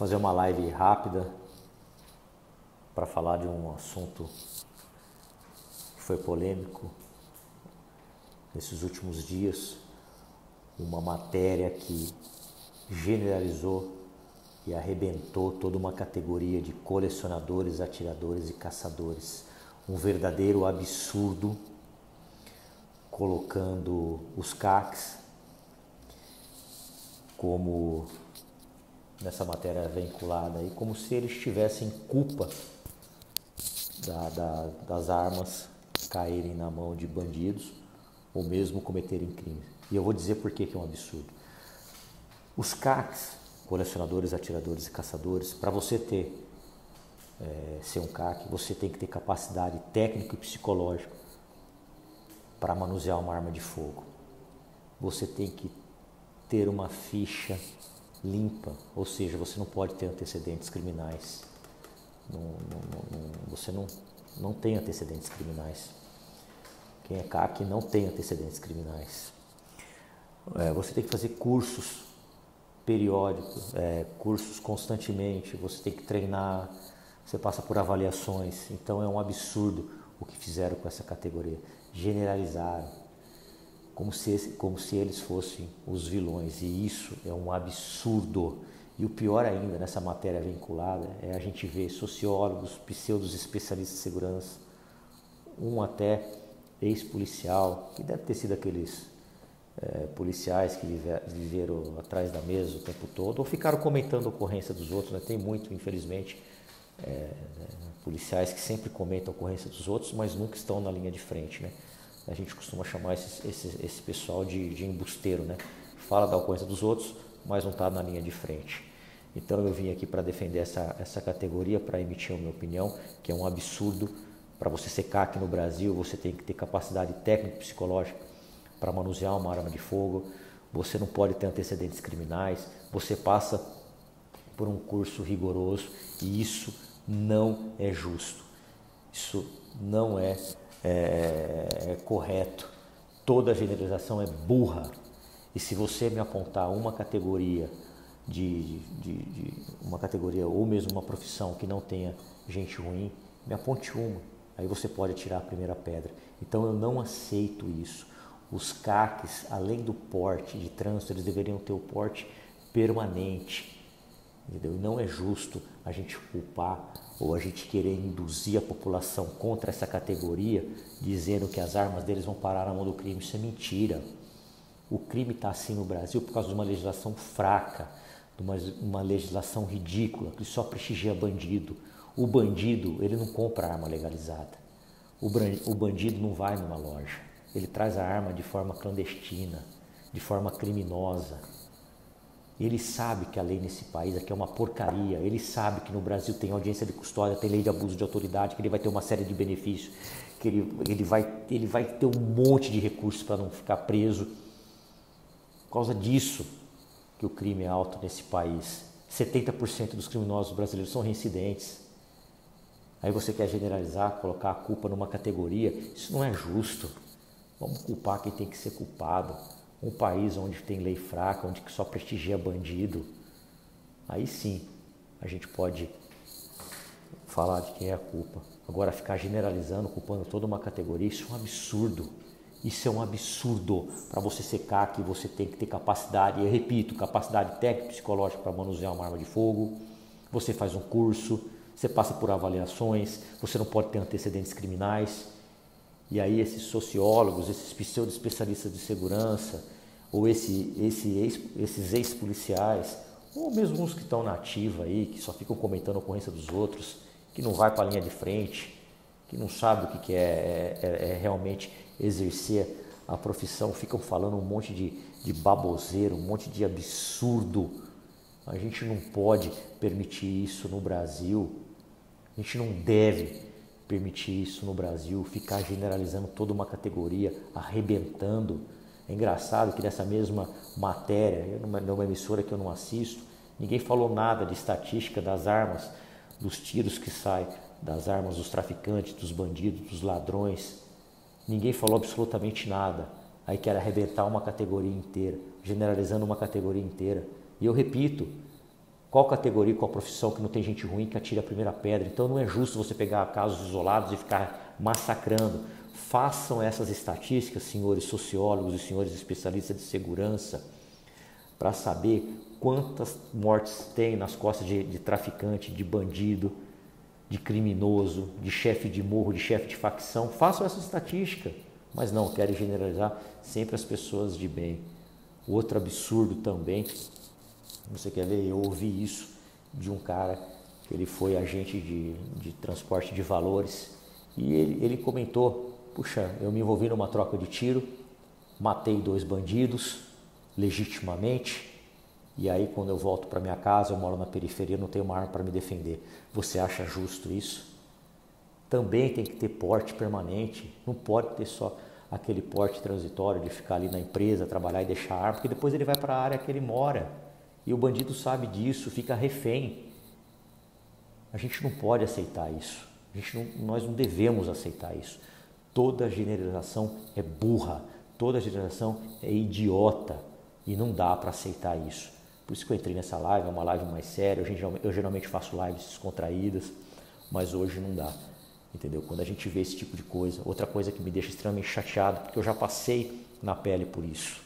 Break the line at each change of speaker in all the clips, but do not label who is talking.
fazer uma live rápida para falar de um assunto que foi polêmico nesses últimos dias, uma matéria que generalizou e arrebentou toda uma categoria de colecionadores, atiradores e caçadores. Um verdadeiro absurdo, colocando os CACs como nessa matéria vinculada aí, como se eles tivessem culpa das armas caírem na mão de bandidos ou mesmo cometerem crimes. E eu vou dizer por que é um absurdo. Os CACs, colecionadores, atiradores e caçadores, para você ser um CAC, você tem que ter capacidade técnica e psicológica para manusear uma arma de fogo. Você tem que ter uma ficha limpa, ou seja, você não pode ter antecedentes criminais. Você não tem antecedentes criminais. Quem é CAC não tem antecedentes criminais. Você tem que fazer cursos periódicos, cursos constantemente, você tem que treinar, você passa por avaliações. Então é um absurdo o que fizeram com essa categoria. Generalizaram, como se eles fossem os vilões, e isso é um absurdo. E o pior ainda, nessa matéria vinculada, é a gente ver sociólogos, pseudos especialistas em segurança, um até ex-policial, que deve ter sido aqueles policiais que viveram atrás da mesa o tempo todo, ou ficaram comentando a ocorrência dos outros, né? Tem muito, infelizmente, policiais que sempre comentam a ocorrência dos outros, mas nunca estão na linha de frente, né? A gente costuma chamar esse pessoal de embusteiro, né? Fala da ocorrência dos outros, mas não está na linha de frente. Então eu vim aqui para defender essa categoria, para emitir a minha opinião, que é um absurdo. Para você ser CAC no Brasil, você tem que ter capacidade técnica e psicológica para manusear uma arma de fogo, você não pode ter antecedentes criminais, você passa por um curso rigoroso, e isso não é justo, isso não é correto. Toda generalização é burra. E se você me apontar uma categoria uma categoria ou mesmo uma profissão que não tenha gente ruim, me aponte uma, aí você pode tirar a primeira pedra. Então eu não aceito isso. Os CACs, além do porte de trânsito, eles deveriam ter o porte permanente, entendeu? E não é justo a gente culpar ou a gente querer induzir a população contra essa categoria, dizendo que as armas deles vão parar na mão do crime. Isso é mentira. O crime está assim no Brasil por causa de uma legislação fraca, de uma legislação ridícula, que só prestigia bandido. O bandido, ele não compra arma legalizada. O bandido não vai numa loja. Ele traz a arma de forma clandestina, de forma criminosa. Ele sabe que a lei nesse país aqui é uma porcaria. Ele sabe que no Brasil tem audiência de custódia, tem lei de abuso de autoridade, que ele vai ter uma série de benefícios, que ele vai ter um monte de recursos para não ficar preso. Por causa disso que o crime é alto nesse país. 70% dos criminosos brasileiros são reincidentes. Aí você quer generalizar, colocar a culpa numa categoria. Isso não é justo. Vamos culpar quem tem que ser culpado. Um país onde tem lei fraca, onde só prestigia bandido, aí sim a gente pode falar de quem é a culpa. Agora ficar generalizando, culpando toda uma categoria, isso é um absurdo. Isso é um absurdo. Para você ser CAC, você tem que ter capacidade, eu repito, capacidade técnica e psicológica para manusear uma arma de fogo. Você faz um curso, você passa por avaliações, você não pode ter antecedentes criminais. E aí esses sociólogos, esses pseudo-especialistas de segurança, ou esses ex-policiais, ou mesmo uns que estão na ativa aí, que só ficam comentando a ocorrência dos outros, que não vai para a linha de frente, que não sabe o que é realmente exercer a profissão, ficam falando um monte de baboseiro, um monte de absurdo. A gente não pode permitir isso no Brasil, a gente não deve permitir isso no Brasil, ficar generalizando toda uma categoria, arrebentando. É engraçado que nessa mesma matéria, numa emissora que eu não assisto, ninguém falou nada de estatística das armas, dos tiros que saem das armas dos traficantes, dos bandidos, dos ladrões. Ninguém falou absolutamente nada. Aí quer arrebentar uma categoria inteira, generalizando uma categoria inteira. E eu repito, Qual categoria, qual profissão que não tem gente ruim que atira a primeira pedra? Então não é justo você pegar casos isolados e ficar massacrando. Façam essas estatísticas, senhores sociólogos e senhores especialistas de segurança, para saber quantas mortes tem nas costas de traficante, de bandido, de criminoso, de chefe de morro, de chefe de facção. Façam essa estatística, mas não, querem generalizar sempre as pessoas de bem. Outro absurdo também, você quer ver? Eu ouvi isso de um cara que ele foi agente de transporte de valores e ele comentou, puxa, eu me envolvi numa troca de tiro, matei 2 bandidos legitimamente e aí quando eu volto para minha casa, eu moro na periferia, não tenho uma arma para me defender. Você acha justo isso? Também tem que ter porte permanente, não pode ter só aquele porte transitório de ficar ali na empresa, trabalhar e deixar a arma, porque depois ele vai para a área que ele mora. E o bandido sabe disso, fica refém. A gente não pode aceitar isso. Nós não devemos aceitar isso. Toda generalização é burra, toda generalização é idiota e não dá para aceitar isso. Por isso que eu entrei nessa live, é uma live mais séria. Eu geralmente faço lives descontraídas, mas hoje não dá. Entendeu? Quando a gente vê esse tipo de coisa, outra coisa que me deixa extremamente chateado, porque eu já passei na pele por isso.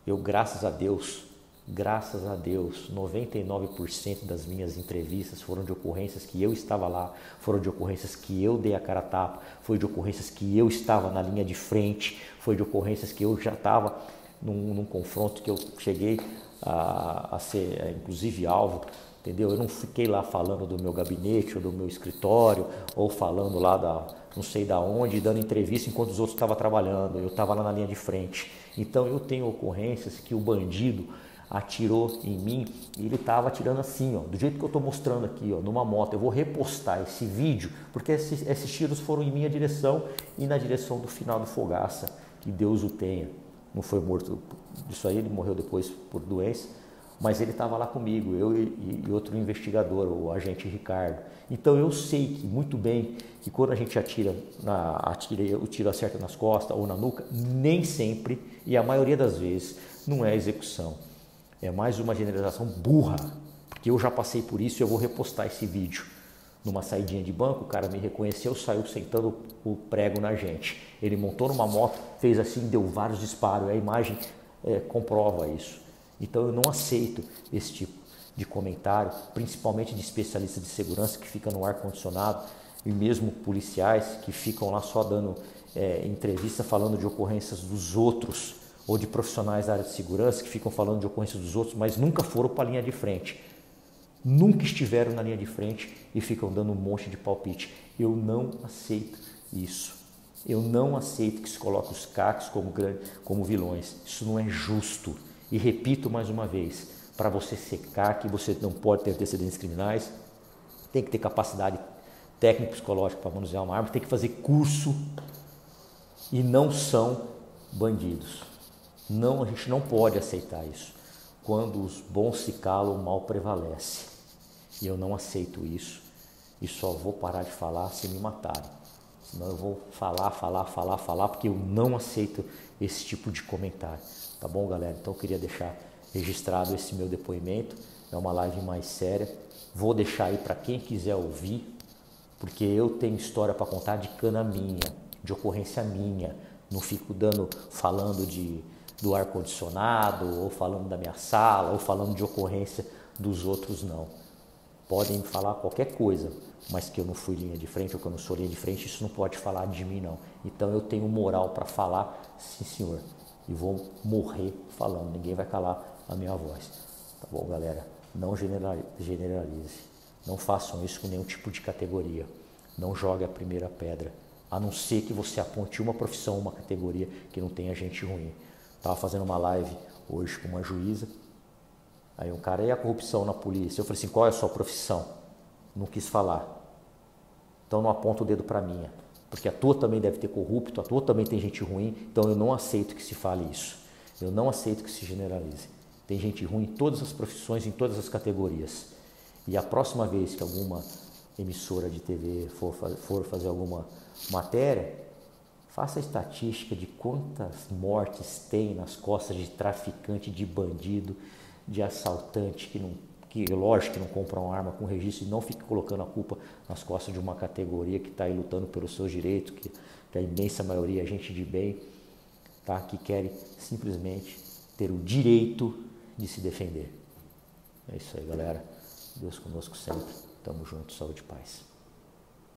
Eu, graças a Deus, 99% das minhas entrevistas foram de ocorrências que eu estava lá, foram de ocorrências que eu dei a cara a tapa, foi de ocorrências que eu estava na linha de frente, foi de ocorrências que eu já estava num confronto que eu cheguei a ser, inclusive, alvo, entendeu? Eu não fiquei lá falando do meu gabinete ou do meu escritório, ou falando lá não sei da onde, dando entrevista enquanto os outros estavam trabalhando, eu estava lá na linha de frente. Então eu tenho ocorrências que o bandido atirou em mim e ele estava atirando assim, ó, do jeito que eu estou mostrando aqui, ó, numa moto. Eu vou repostar esse vídeo porque esses tiros foram em minha direção e na direção do Finado Fogaça, que Deus o tenha. Não foi morto disso aí, ele morreu depois por doença, mas ele estava lá comigo, eu e outro investigador, o agente Ricardo. Então eu sei que muito bem que quando a gente atira o tiro acerta nas costas ou na nuca, nem sempre e a maioria das vezes não é execução. É mais uma generalização burra, porque eu já passei por isso e eu vou repostar esse vídeo. Numa saidinha de banco, o cara me reconheceu, saiu sentando o prego na gente. Ele montou numa moto, fez assim, deu vários disparos, a imagem comprova isso. Então eu não aceito esse tipo de comentário, principalmente de especialistas de segurança que ficam no ar-condicionado e mesmo policiais que ficam lá só dando entrevista falando de ocorrências dos outros, ou de profissionais da área de segurança que ficam falando de ocorrências dos outros, mas nunca foram para a linha de frente. Nunca estiveram na linha de frente e ficam dando um monte de palpite. Eu não aceito isso. Eu não aceito que se coloque os CACs como vilões. Isso não é justo. E repito mais uma vez, para você ser CAC, você não pode ter antecedentes criminais, tem que ter capacidade técnico-psicológica para manusear uma arma, tem que fazer curso e não são bandidos. Não, a gente não pode aceitar isso. Quando os bons se calam, o mal prevalece. E eu não aceito isso. E só vou parar de falar se me matarem. Senão eu vou falar, porque eu não aceito esse tipo de comentário. Tá bom, galera? Então eu queria deixar registrado esse meu depoimento. É uma live mais séria. Vou deixar aí para quem quiser ouvir, porque eu tenho história para contar de cana minha, de ocorrência minha. Não fico falando do ar-condicionado, ou falando da minha sala, ou falando de ocorrência dos outros, não. Podem me falar qualquer coisa, mas que eu não fui linha de frente ou que eu não sou linha de frente, isso não pode falar de mim, não. Então eu tenho moral para falar, sim senhor, e vou morrer falando, ninguém vai calar a minha voz. Tá bom, galera? Não generalize, não façam isso com nenhum tipo de categoria, não jogue a primeira pedra, a não ser que você aponte uma profissão, uma categoria que não tenha gente ruim. Estava fazendo uma live hoje com uma juíza, aí um cara, e a corrupção na polícia? Eu falei assim, qual é a sua profissão? Não quis falar. Então não aponta o dedo para a minha, porque a tua também deve ter corrupto, a tua também tem gente ruim, então eu não aceito que se fale isso. Eu não aceito que se generalize. Tem gente ruim em todas as profissões, em todas as categorias. E a próxima vez que alguma emissora de TV for fazer alguma matéria, faça a estatística de quantas mortes tem nas costas de traficante, de bandido, de assaltante que lógico que não compra uma arma com registro, e não fique colocando a culpa nas costas de uma categoria que está aí lutando pelos seus direitos, que a imensa maioria é gente de bem, tá? Que querem simplesmente ter o direito de se defender. É isso aí, galera. Deus conosco sempre. Tamo junto, saúde e paz.